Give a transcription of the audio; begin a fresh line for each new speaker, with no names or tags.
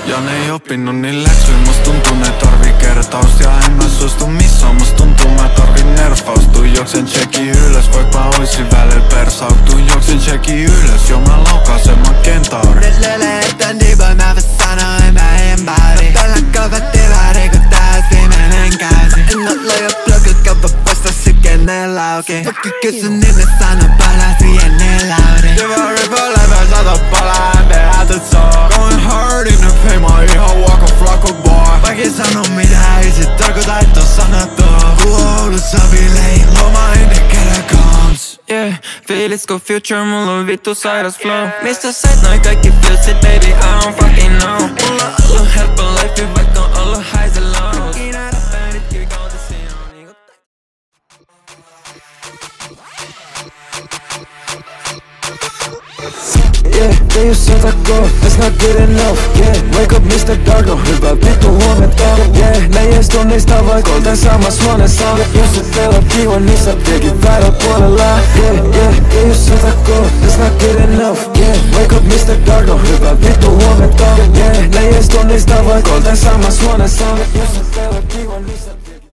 Ja ne ei oppinut niin läksyyn, must tuntuu ne tarvii kertaus. Ja en mä suostu missään, must tuntuu mä tarvin nerfaus. Juoksen checki ylös, voik mä oisin välillä persautuu. Juoksen checki ylös, jo mä laukasen mä kentauri.
Nyt löydetään divoin, mä vois sanoa en mä embari. Tällä kovat eväri, kun tää viimeinen käsi. En oo loja blogil, kaupa poista sykenellä auki. Vaikka kysyn niin ne sano palaa siihen lauri. Divo level, sato palaa, MBA soo. Going hard in the pain, mä ihan walk a flock of boy. Vaikka sano mitä ei sit tarkoita, et oo sanottu. Kuulussa bilein, loma ennen keräkons.
Yeah, fiilis ku future, mulla on vittu sairas flow. Mistä sait noi kaikki feelsit, baby, I don't fucking know. Mulla on ollut helppo life, vaikka on ollut highs and lows. Ikinä räppärit kivikolta, siinä on niinku
Yeah, tee just sota go, that's not good enough. Yeah, wake up Mr. Darko, hyvä vittu huomenta. Yeah, 4 tunnista vai 3 samassa huoneessa. Jos et teillä on kiva, niin sä tiekin väärällä puolella. Yeah, tee just sota go, that's not good enough. Yeah, wake up Mr. Darko, hyvä vittu huomenta. Yeah, 4 tunnista vai 3 samassa huoneessa. Jos et teillä on kiva, niin sä